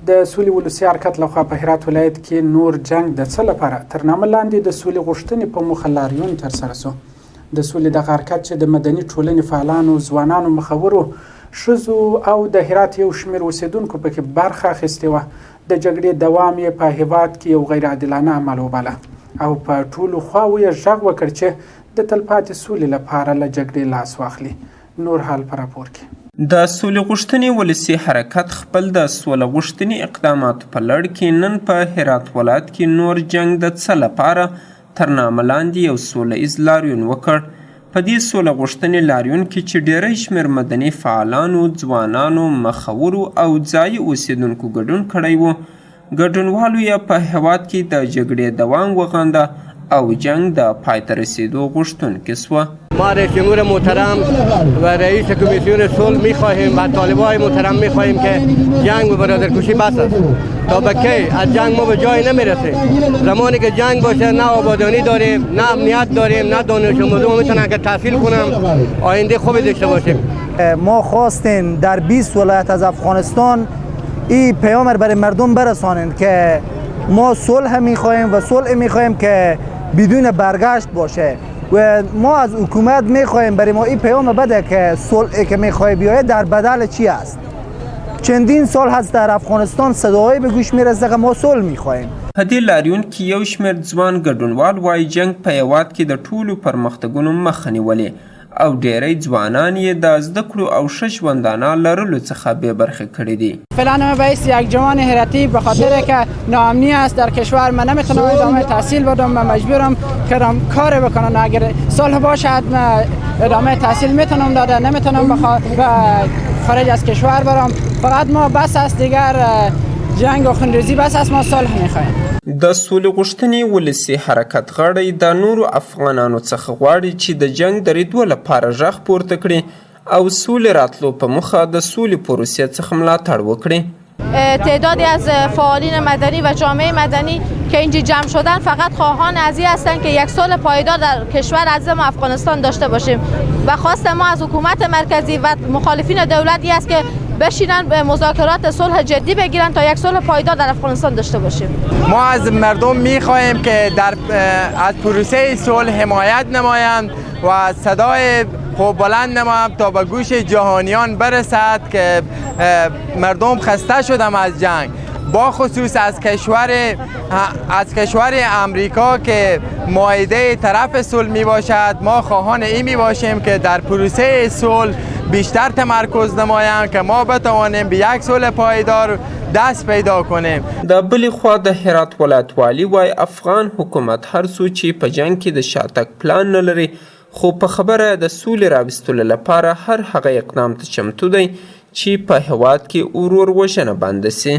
د سولې ولسي حرکت لخوا په هرات ولایت کې نور جنگ د څه لپاره تر نامه لاندې د سولې غوښتنې په موخه لاریون ترسره شو. د سولې دغه حرکت چې د مدني ټولنې فعالانو، ځوانانو، مخورو، ښځو او د هرات یو شمېر اوسېدونکو پکې برخه اخیستې وه، د جګړې دوام یې په هېواد کې یو غیر عادلانه عمل وباله او په ټولو خواوو یې غږ وکړ چې د تلپاتې سولې لپاره له جګړې لاس واخلي. نور حال په راپور کې. د سولې غوښتنې ولسي حرکت خپل د سوله غوښتنې اقداماتو په لړ کې نن په هرات ولایت کې نور جنگ د څه لپاره تر نامه لاندې یو سوله ایز لاریون وکړ. په دې سوله غوښتنې لاریون کې چې ډیری شمېر مدني فعالانو، ځوانانو، مخورو او ځایي اوسېدونکو ګډون کړی و، ګډونوالو یې په هېواد کې د جګړې دوام وغنده او جنگ د پای ته رسیدو غوښتونکي سوه. ما رئیس جمهور محترم و رئیس کمیسیون صلح می‌خواهیم و طالبان محترم می‌خواهیم که جنگ و برادرکشی بس است. تا به کی از جنگ ما به جای نمیرسیم. زمانی که جنگ باشه نه آبادانی داریم، نه امنیت داریم، نه دانش آموزان میتونن که تحصیل کنن، آینده خوبی داشته باشیم. ما خواستیم در 20 ولایت از افغانستان این پیام برای مردم برسانیم که ما صلح می‌خواهیم و صلح می‌خواهیم که بدون برگشت باشه و ما از حکومت میخواهیم برای ما این پیام بده که صلحی که میخواه بیاید در بدل چی است. چندین سال هست در افغانستان صداهای به گوش میرسه که ما صلح میخواهیم. په دې لاریون کې یو شمېر ځوان ګډونوال وایي جنگ په هېواد کې د ټولو پرمختګونو مخه نیولې او ډیری ځوانان یې د زده کړو او ښه ژوندانه لرلو څخه بې برخې کړي دي. فعلا من باعث یک جوان هراتی به خاطر که ناامنی است در کشور، من نمیتونم ادامه تحصیل بدم، من مجبورم که کار بکنم. اگر صلح باشد من ادامه تحصیل میتونم داده، نمیتونم خارج از کشور برم. فقط ما بس است دیگر جنگ و خونریزی بس است، ما صلح میخوایم. د سولې غوښتنې ولسي حرکت غړی د نورو افغانانو څخه غواړي چې د جنگ دریدو لپاره غږ پورته کړي او سولې راتلو په موخه د سولې پروسې څخه ملاتړ وکړي. تعدادی از فعالین مدنی و جامعه مدنی که اینجا جمع شدن فقط خواهان از این هستند که یک صلح پایدار در کشور عزیز ما افغانستان داشته باشیم و خواست ما از حکومت مرکزی و مخالفین دولتی است که بشینن به مذاکرات صلح جدی بگیرن تا یک صلح پایدار در افغانستان داشته باشیم. ما از مردم میخواهیم که از پروسه صلح حمایت نمایند و صدای خوب بلند نمایند تا به گوش جهانیان برسد که مردم خسته شدم از جنگ، با خصوص از کشور امریکا که معاهده طرف صلح می باشد. ما خواهان این می باشیم که در پروسه صلح بیشتر تمرکز نمایند که ما بتوانیم به یک صلح پایدار دست پیدا کنیم. د بلې خوا د هرات ولایت والی وای افغان حکومت هر څو چې په جنگ کې د شاتګ پلان نه لري، خو په خبره د سولې راوستلو لپاره هر هغه اقدام ته چمتو دی چې په هېواد کې ورور وژنه بنده سي.